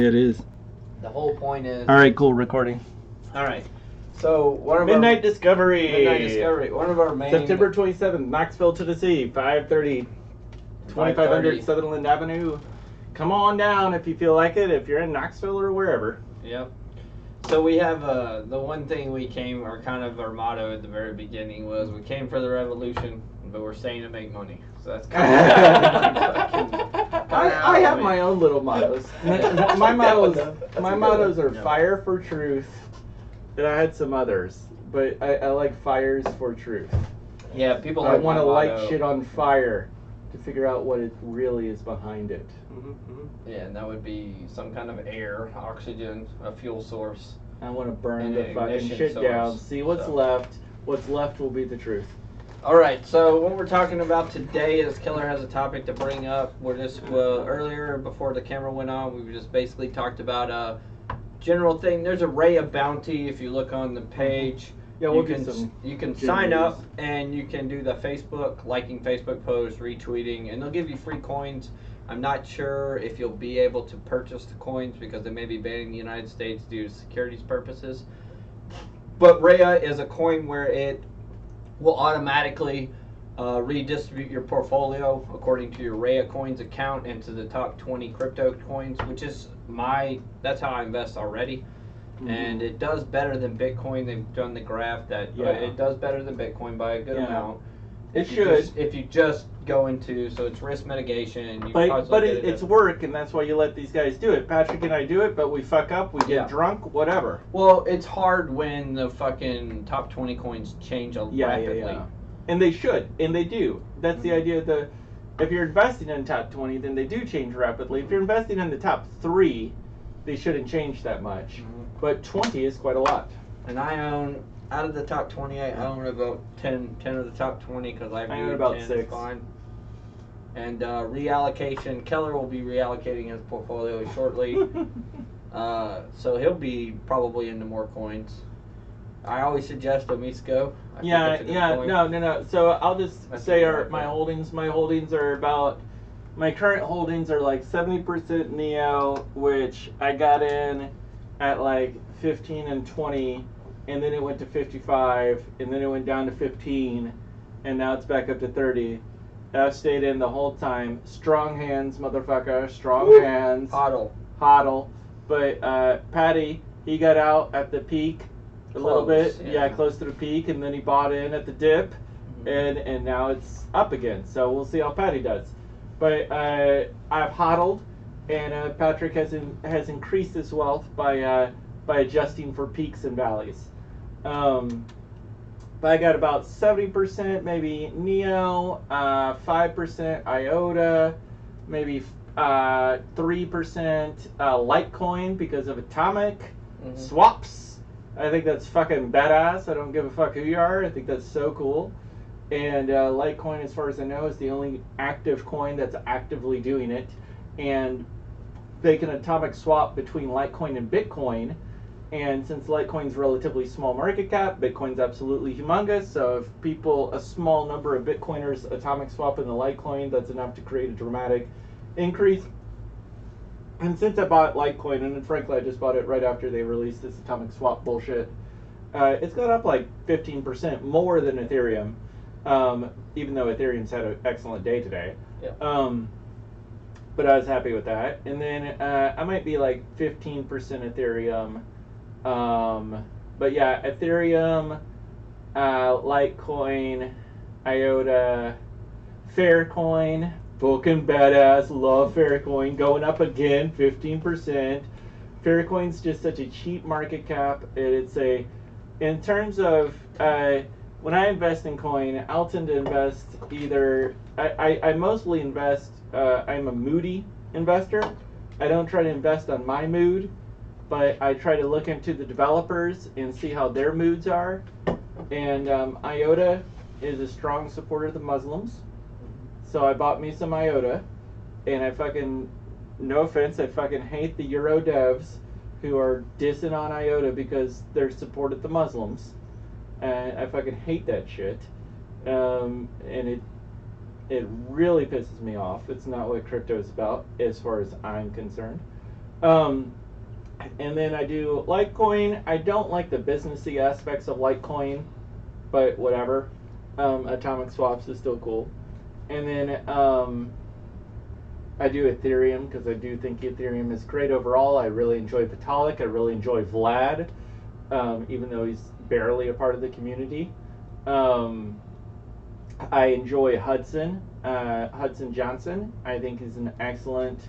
It is. The whole point is. All right, cool recording. All right. So one of Midnight Discovery. Midnight Discovery. One of our main. September 27th, Knoxville, Tennessee, 5:30, 2500 Sutherland Avenue. Come on down if you feel like it. If you're in Knoxville or wherever. Yep. So we have the one thing we came, or kind of our motto at the very beginning was we came for the revolution, but we're staying to make money. So that's kind of. I have my own little mottos. My mottos are fire for truth, and I had some others, but I like fires for truth. Yeah, people. I want to light shit on fire to figure out what it really is behind it. Yeah, and that would be some kind of air, oxygen, a fuel source. I want to burn the fucking shit down, see what's left. What's left will be the truth. All right, so what we're talking about today is Killer has a topic to bring up. We're just earlier before the camera went on, we just basically talked about a general thing. There's a Rhea Bounty if you look on the page. Yeah, you can sign up and you can do the Facebook, liking Facebook posts, retweeting, and they'll give you free coins. I'm not sure if you'll be able to purchase the coins because they may be banned in the United States due to securities purposes. But Rhea is a coin where it will automatically redistribute your portfolio according to your Rhea coins account into the top 20 crypto coins, which is that's how I invest already. And it does better than Bitcoin. They've done the graph that it does better than Bitcoin by a good amount. It should. If you just go into, so it's risk mitigation. But it's work, and that's why you let these guys do it. Patrick and I do it, but we fuck up, we get drunk, whatever. Well, it's hard when the fucking top 20 coins change rapidly. Yeah. And they should, and they do. That's the idea. If you're investing in top 20, then they do change rapidly. If you're investing in the top 3, they shouldn't change that much. But 20 is quite a lot. And I own, out of the top 20, I own about 10 of the top 20 because I own about 6. Fine. And reallocation, Keller will be reallocating his portfolio shortly. So he'll be probably into more coins. I always suggest Omisco. No. So I'll just say my holdings. My holdings are about, my current holdings are like 70% Neo, which I got in at like 15 and 20, and then it went to 55, and then it went down to 15, and now it's back up to 30. I've stayed in the whole time. Strong hands, motherfucker. Strong hands. Hodl. But Patty, he got out at the peak a little bit. Yeah, close to the peak, and then he bought in at the dip, and now it's up again. So we'll see how Patty does. But I've hodled, and Patrick has increased his wealth by adjusting for peaks and valleys. But I got about 70% maybe Neo, 5% IOTA, maybe 3% Litecoin because of atomic swaps. I think that's fucking badass. I don't give a fuck who you are. I think that's so cool. And Litecoin, as far as I know, is the only active coin that's actively doing it. And they can atomic swap between Litecoin and Bitcoin. And since Litecoin's relatively small market cap, Bitcoin's absolutely humongous. So if a small number of Bitcoiners atomic swap in the Litecoin, that's enough to create a dramatic increase. And since I bought Litecoin, and frankly I just bought it right after they released this atomic swap bullshit, it's gone up like 15% more than Ethereum, even though Ethereum's had an excellent day today. Yeah. But I was happy with that. And then I might be like 15% Ethereum. But yeah, Ethereum, Litecoin, IOTA, Faircoin, fucking badass, love Faircoin, going up again, 15%. Faircoin's just such a cheap market cap. In terms of, when I invest in coin, I'll tend to invest I mostly invest, I'm a moody investor. I don't try to invest on my mood, but I try to look into the developers and see how their moods are. And IOTA is a strong supporter of the Muslims. So I bought me some IOTA, and I fucking, no offense, I fucking hate the Euro devs who are dissing on IOTA because they're supported the Muslims. And I fucking hate that shit. And it really pisses me off. It's not what crypto is about, as far as I'm concerned. And then I do Litecoin. I don't like the businessy aspects of Litecoin, but whatever. Atomic swaps is still cool. And then I do Ethereum because I do think Ethereum is great overall. I really enjoy Vitalik. I really enjoy Vlad, even though he's barely a part of the community. I enjoy Hudson Johnson. I think he's an excellent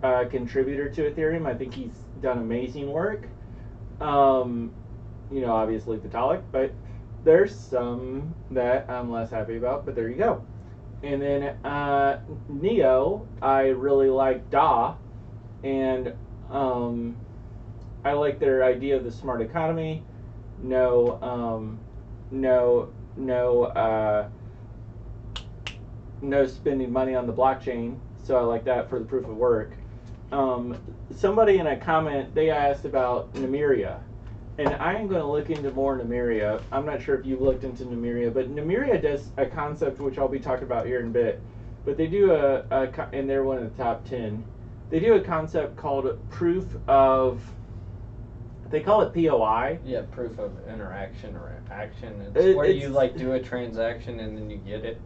contributor to Ethereum. I think he's done amazing work. Obviously Vitalik, but there's some that I'm less happy about, but there you go. And then Neo, I really like Da, and I like their idea of the smart economy. No spending money on the blockchain, so I like that for the proof of work. Somebody in a comment, they asked about Numeria, and I am going to look into more Numeria. I'm not sure if you've looked into Numeria, but Numeria does a concept which I'll be talking about here in a bit, but they do and they're one of the top 10. They do a concept called proof of, they call it POI. Yeah, proof of interaction or action. It's where you like do a transaction and then you get it.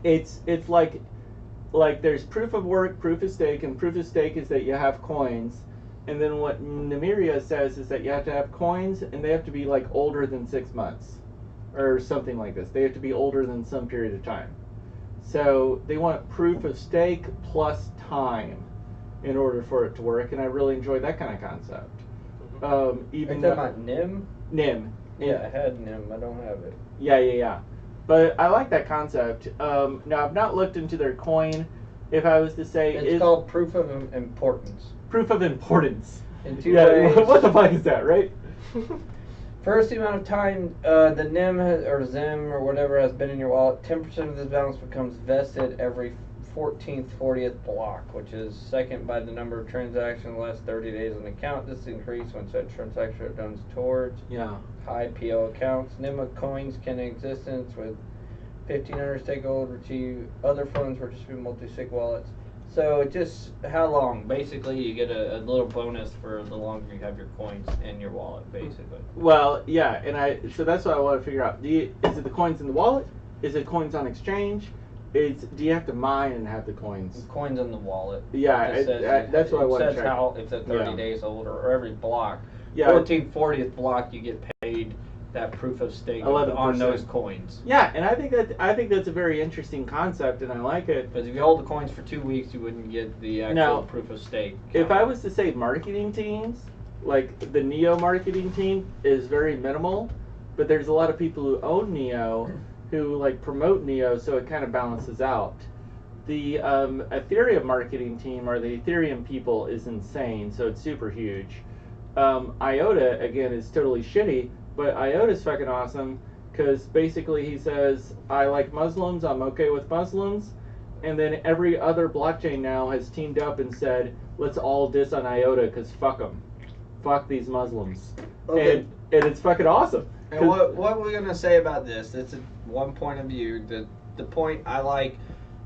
It's like there's proof of work, proof of stake, and proof of stake is that you have coins. And then what Numeria says is that you have to have coins, and they have to be like older than 6 months, or something like this. They have to be older than some period of time. So they want proof of stake plus time in order for it to work, and I really enjoy that kind of concept. Are you talking about NIM? NIM. Yeah, I had NIM. I don't have it. Yeah. But I like that concept. Now, I've not looked into their coin. If I was to say... It's called proof of importance. Proof of importance. In two ways. What the fuck is that, right? First, the amount of time the NIM or ZIM or whatever has been in your wallet, 10% of this balance becomes vested every 14th, 40th block, which is second by the number of transactions in the last 30 days on the account. This increases when such transactions are done towards high PO accounts. NIM coins can existence with 1,500 stakeholders receive other funds for distributed multi-sig wallets. So it just, how long? Basically, you get a little bonus for the longer you have your coins in your wallet, basically. Well, yeah, so that's what I want to figure out. Is it the coins in the wallet? Is it coins on exchange? Do you have to mine and have the coins? Coins in the wallet. Yeah, that's what I want to check. It says how if it's 30 days old or every block. Yeah. 14th, 40th block, you get paid that proof of stake 11%. On those coins. Yeah, and I think that's a very interesting concept, and I like it. Because if you hold the coins for 2 weeks, you wouldn't get the actual proof of stake. If I was to say marketing teams, like the Neo marketing team is very minimal, but there's a lot of people who own Neo who like promote Neo, so it kind of balances out. The Ethereum marketing team or the Ethereum people is insane, so it's super huge. IOTA again is totally shitty. But IOTA's fucking awesome because basically he says, I like Muslims, I'm okay with Muslims. And then every other blockchain now has teamed up and said, let's all diss on IOTA because fuck them. Fuck these Muslims. Okay. And it's fucking awesome. And what we're going to say about this, it's one point of view. The point I like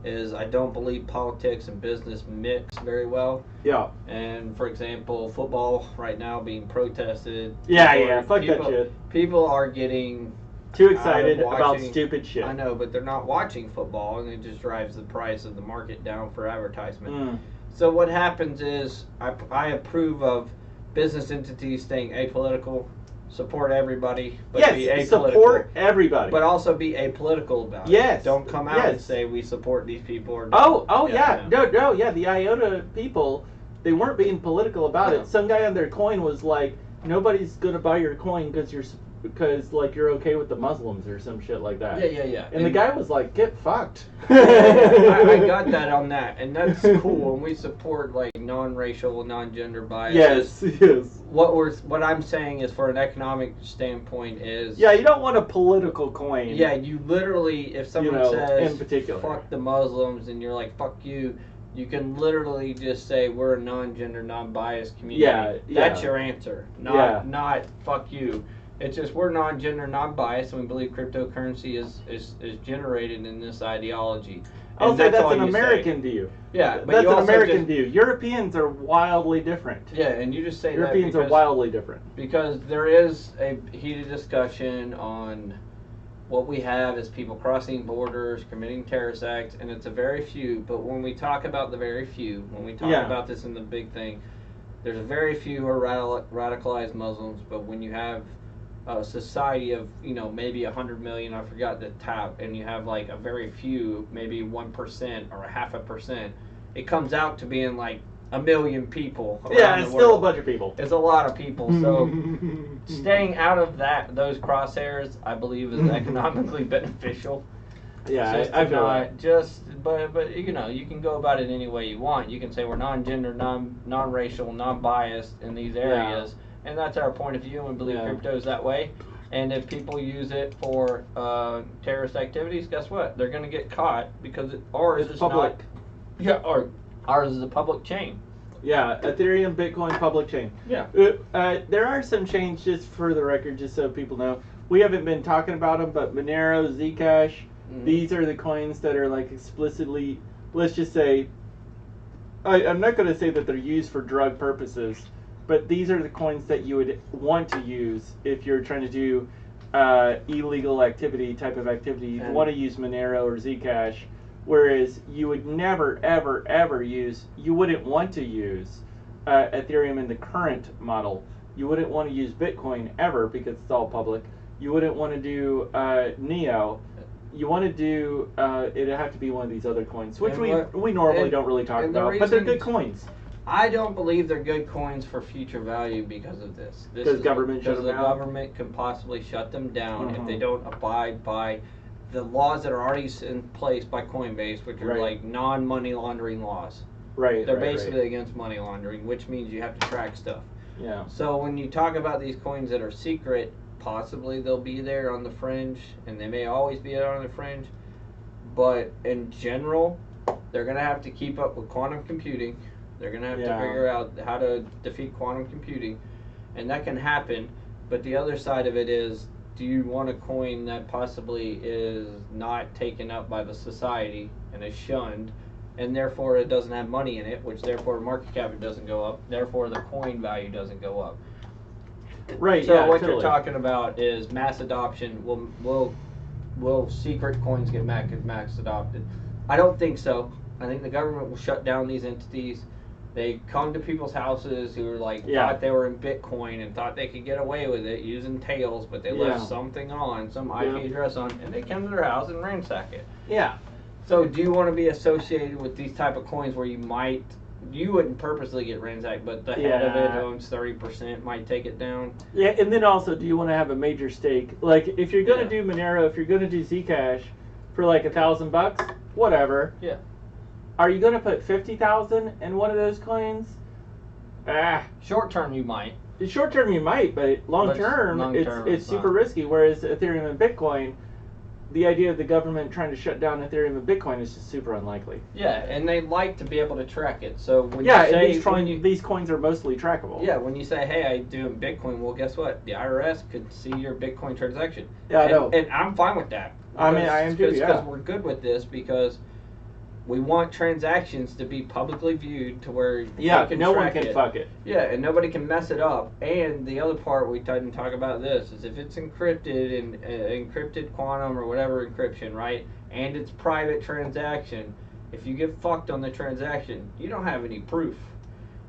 is I don't believe politics and business mix very well. Yeah. And for example, football right now being protested. Fuck that shit. People are getting too excited about stupid shit. I know, but they're not watching football, and it just drives the price of the market down for advertisement. So what happens is I approve of business entities staying apolitical. Support everybody, but be apolitical. Support everybody. But also be apolitical about it. Don't come out and say we support these people. Or No, the IOTA people, they weren't being political about it. Some guy on their coin was like, nobody's gonna buy your coin because you're okay with the Muslims or some shit like that. Yeah. And the guy was like, get fucked. I got that on that, and that's cool. And we support like non-racial, non-gender bias. Yes. What I'm saying is, for an economic standpoint, is you don't want a political coin. Yeah, you literally, if someone says in particular, fuck the Muslims, and you're like fuck you. You can literally just say we're a non-gender, non-biased community. That's your answer. Not fuck you. It's just we're non-gender, non-biased, and we believe cryptocurrency is generated in this ideology. I'll say that's an American view. Yeah, but that's an American view. Europeans are wildly different. Yeah, and you just say Europeans are wildly different. Because there is a heated discussion on what we have is people crossing borders, committing terrorist acts, and it's a very few. But when we talk about the very few, when we talk about this in the big thing, there's a very few who are radicalized Muslims. But when you have a society of, maybe 100 million, I forgot the top, and you have like a very few, maybe 1% or 0.5%, it comes out to being like 1 million people around the world. It's still a bunch of people. It's a lot of people. So staying out of those crosshairs, I believe, is economically beneficial. Yeah, I feel like but you can go about it any way you want. You can say we're non-gender, non-racial, non-biased in these areas. And that's our point of view, and believe crypto's that way. And if people use it for terrorist activities, guess what? They're going to get caught because ours is public. Ours is a public chain. Yeah, Ethereum, Bitcoin, public chain. Yeah. There are some chains, just for the record, just so people know. We haven't been talking about them, but Monero, Zcash, these are the coins that are like explicitly, let's just say, I'm not going to say that they're used for drug purposes, but these are the coins that you would want to use if you're trying to do illegal activity, type of activity. You'd want to use Monero or Zcash, whereas you would never, ever, ever use, you wouldn't want to use Ethereum in the current model. You wouldn't want to use Bitcoin ever because it's all public. You wouldn't want to do Neo. You want to do, it'd have to be one of these other coins, which we normally don't really talk about, but they're good coins. I don't believe they're good coins for future value because of this. Because the government can possibly shut them down if they don't abide by the laws that are already in place by Coinbase, which are like non-money laundering laws. Right. They're basically against money laundering, which means you have to track stuff. Yeah. So when you talk about these coins that are secret, possibly they'll be there on the fringe, and they may always be there on the fringe. But in general, they're going to have to keep up with quantum computing. They're going to have to figure out how to defeat quantum computing, and that can happen. But the other side of it is, do you want a coin that possibly is not taken up by the society and is shunned, and therefore it doesn't have money in it, which therefore market cap doesn't go up, therefore the coin value doesn't go up. Right. So what you're talking about is mass adoption. Will secret coins get mass adopted? I don't think so. I think the government will shut down these entities. They come to people's houses who are like thought they were in Bitcoin and thought they could get away with it using tails, but they left something on, some IP address on, and they come to their house and ransack it. Yeah. So do you want to be associated with these type of coins where you wouldn't purposely get ransacked, but the head of it owns 30%, might take it down? Yeah, and then also, do you want to have a major stake? Like, if you're going to do Monero, if you're going to do Zcash for like $1,000, whatever. Yeah. Are you going to put 50,000 in one of those coins? Short term you might. Short term you might, but long term it's super risky. Whereas Ethereum and Bitcoin, the idea of the government trying to shut down Ethereum and Bitcoin is just super unlikely. Yeah, and they like to be able to track it. So when these coins are mostly trackable. Yeah, when you say, hey, I do Bitcoin, well, guess what? The IRS could see your Bitcoin transaction. Yeah, I know. And I'm fine with that. I mean, I am too, because we're good with this because we want transactions to be publicly viewed to where no one can fuck it. Yeah, and nobody can mess it up. And the other part we didn't talk about this is if it's encrypted in encrypted quantum or whatever encryption, right? And it's private transaction. If you get fucked on the transaction, you don't have any proof.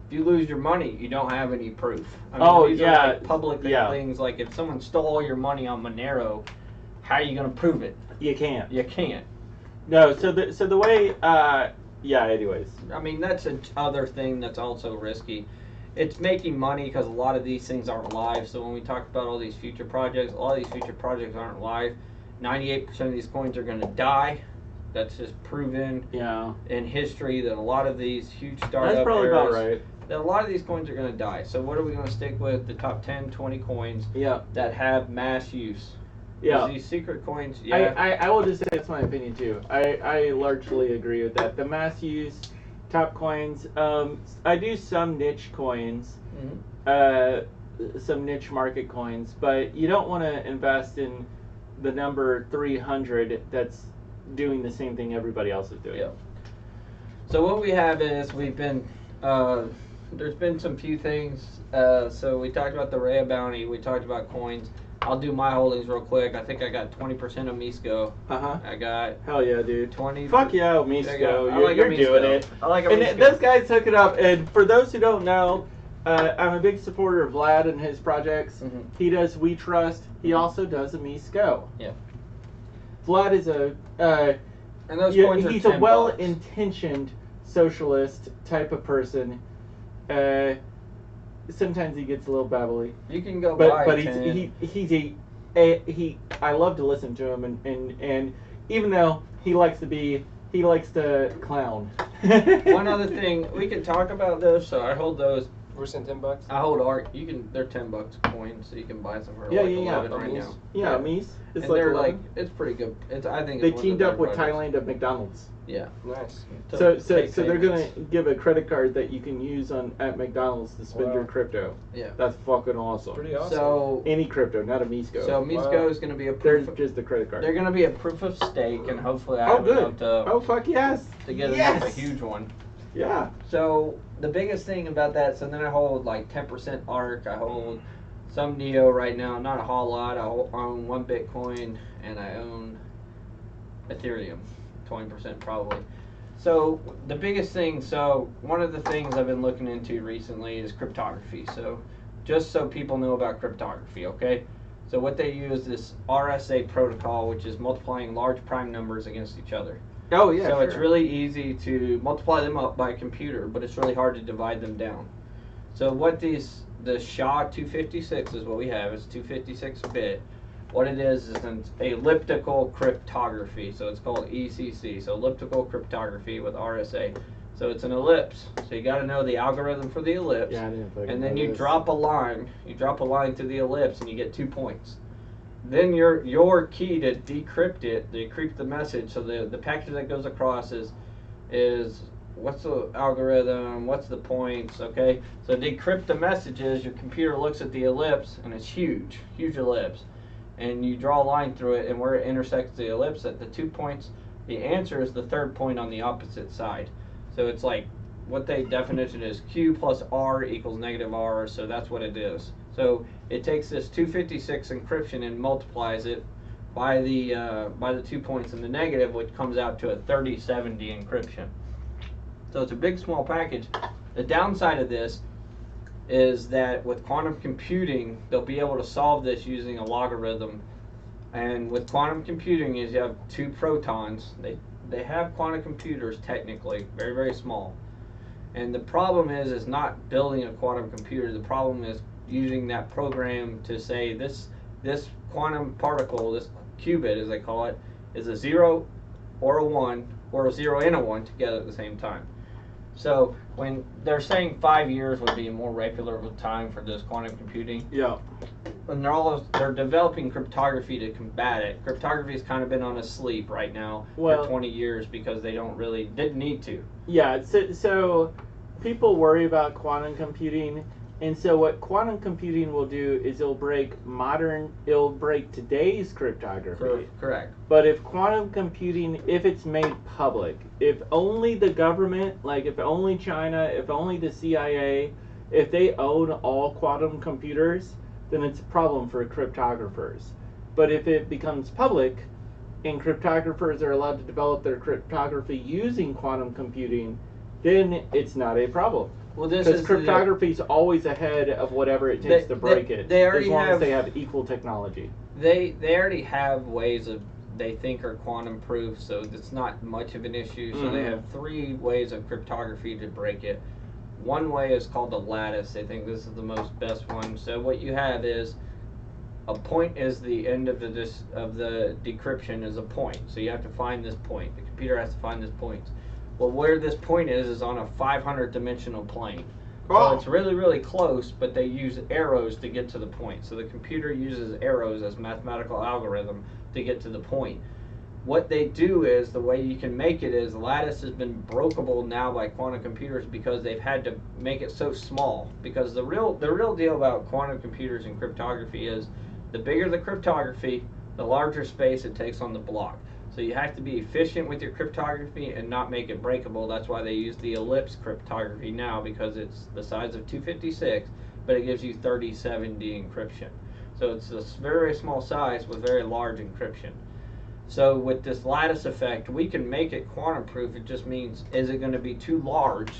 If you lose your money, you don't have any proof. I mean, these are like public things. Like if someone stole all your money on Monero, how are you going to prove it? You can't. You can't. No, so the way, anyways. I mean, that's another thing that's also risky. It's making money because a lot of these things aren't live. So when we talk about all these future projects, a lot of these future projects aren't live. 98% of these coins are going to die. That's just proven in history that a lot of these huge startup That's probably about right. That a lot of these coins are going to die. So what are we going to stick with? The top 10, 20 coins that have mass use. Yeah. These secret coins, I will just say that's my opinion too. I largely agree with that. The mass use top coins, I do some niche coins, some niche market coins, but you don't want to invest in the number 300 that's doing the same thing everybody else is doing. Yeah. So what we have is we've been there's been some few things. So we talked about the Rhea Bounty. We talked about coins. I'll do my holdings real quick. I think I got 20% of Misco. I got hell yeah, dude. 20. Fuck yeah, Misco. You're Misco. doing it. I like and those guys took it up. And for those who don't know, I'm a big supporter of Vlad and his projects. Mm-hmm. He does We Trust. He also does a Misco. Yeah. Vlad is a and those coins he's are a well-intentioned socialist type of person. Sometimes he gets a little babbly. You can go but buy he I love to listen to him and even though he likes to clown. One other thing, we can talk about those. So I hold those. We're saying $10. I hold art. You can. They're $10 a coin, so you can buy some for Yeah, like yeah, 11 right now. Yeah, Mies. It's like they're 11. like it's pretty good. I think they it's teamed up with projects. Thailand at McDonald's. Yeah. Nice. So they're gonna give a credit card that you can use at McDonald's to spend your crypto. Yeah. That's fucking awesome. Pretty awesome. So any crypto, not a Misco. So Misco is gonna be a proof. They're just a credit card. They're gonna be a proof of stake, and hopefully I have good. enough to. Oh fuck yes. To get a huge one. Yeah. So the biggest thing about that, so then I hold like 10% ARC, I hold some Neo right now, not a whole lot. I own 1 Bitcoin and I own Ethereum, 20% probably. So the biggest thing, so one of the things I've been looking into recently is cryptography. So just so people know about cryptography, okay? So what they use is RSA protocol, which is multiplying large prime numbers against each other. Oh yeah. So sure. it's really easy to multiply them up by a computer, but it's really hard to divide them down. So what the SHA-256 is what we have. It's 256-bit. What it is an elliptical cryptography. So it's called ECC. So elliptical cryptography with RSA. So it's an ellipse. So you got to know the algorithm for the ellipse. Yeah, I didn't fucking and then know you this. drop a line. You drop a line to the ellipse, and you get 2 points. Then your key to decrypt it, decrypt the message. So the package that goes across is what's the algorithm, what's the points, okay? So decrypt the messages. Your computer looks at the ellipse, and it's huge ellipse, and you draw a line through it, and where it intersects the ellipse at the 2 points, the answer is the third point on the opposite side. So it's like what the definition is Q plus R equals negative R. So that's what it is. So it takes this 256 encryption and multiplies it by the 2 points in the negative, which comes out to a 3070 encryption. So it's a big small package. The downside of this is that with quantum computing, they'll be able to solve this using a logarithm. And with quantum computing is you have 2 protons. They have quantum computers technically, very, very small. And the problem is not building a quantum computer. The problem is using that program to say this quantum particle, this qubit as they call it, is a 0 or a 1 or a 0 and a 1 together at the same time. So when they're saying 5 years would be a more regular time for this quantum computing. Yeah. And they're developing cryptography to combat it. Cryptography has kind of been on a sleep right now for 20 years because they didn't need to. Yeah, so people worry about quantum computing, and so what quantum computing will do is it'll break today's cryptography. Correct. But if quantum computing, if it's made public, if only the government, like if only China, if only the CIA, if they own all quantum computers, then it's a problem for cryptographers. But if it becomes public and cryptographers are allowed to develop their cryptography using quantum computing, then it's not a problem. Well, this because is cryptography is always ahead of whatever it takes to break it. They already as long have, as they have equal technology. They already have ways of they think are quantum proof, so it's not much of an issue. So they have 3 ways of cryptography to break it. One way is called the lattice. They think this is the most best one. So what you have is a point is the end of the decryption is a point. So you have to find this point. The computer has to find this point. Well, where this point is on a 500 dimensional plane. So it's really, really close, but they use arrows to get to the point. So the computer uses arrows as mathematical algorithm to get to the point. What they do is, the way you can make it is, lattice has been brokeable now by quantum computers because they've had to make it so small. Because the real deal about quantum computers and cryptography is, the bigger the cryptography, the larger space it takes on the block. So you have to be efficient with your cryptography and not make it breakable. That's why they use the ellipse cryptography now, because it's the size of 256, but it gives you 3070 encryption. So it's a very small size with very large encryption. So with this lattice effect, we can make it quantum proof. It just means, is it going to be too large?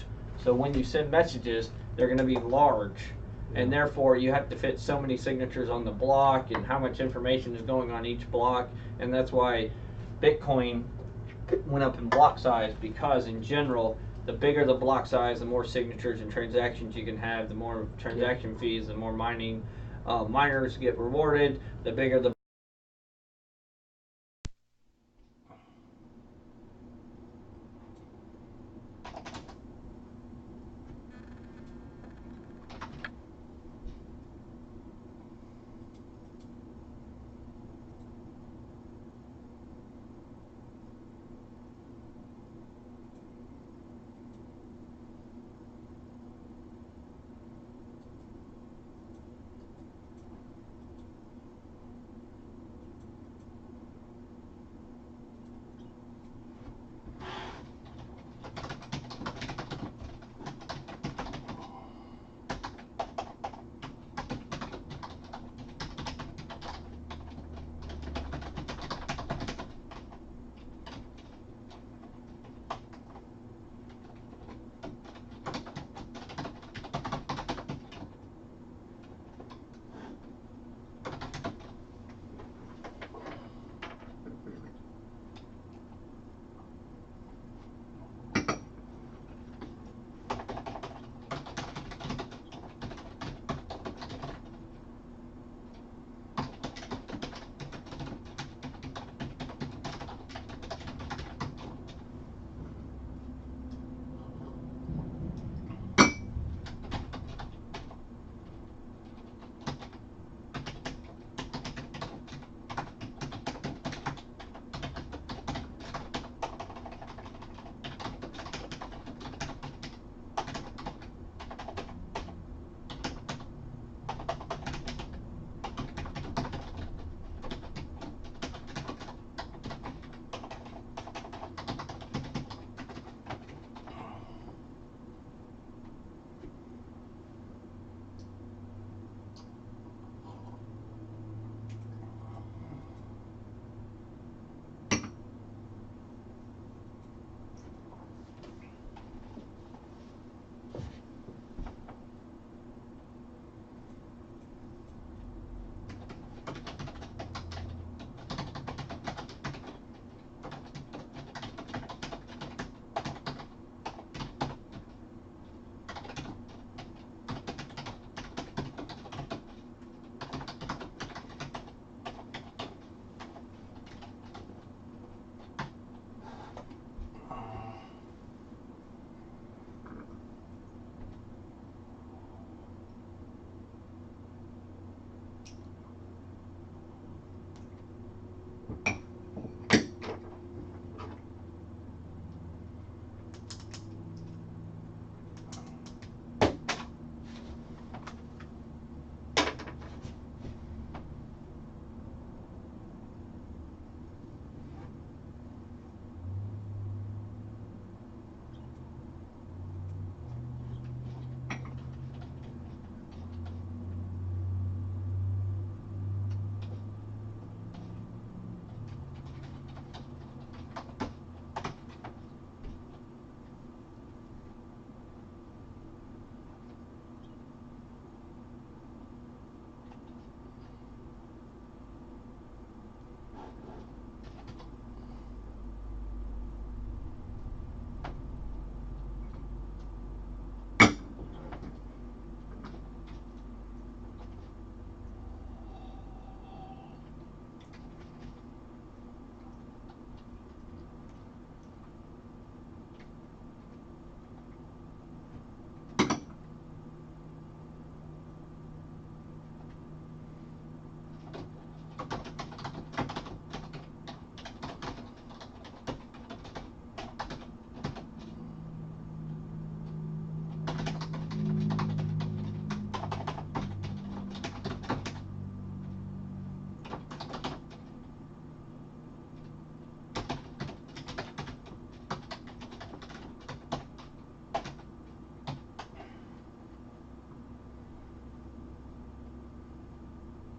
So when you send messages, they're going to be large. And therefore, you have to fit so many signatures on the block and how much information is going on each block. And that's why Bitcoin went up in block size, because in general, the bigger the block size, the more signatures and transactions you can have, the more transaction fees, the more miners get rewarded, the bigger the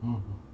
Mm-hmm.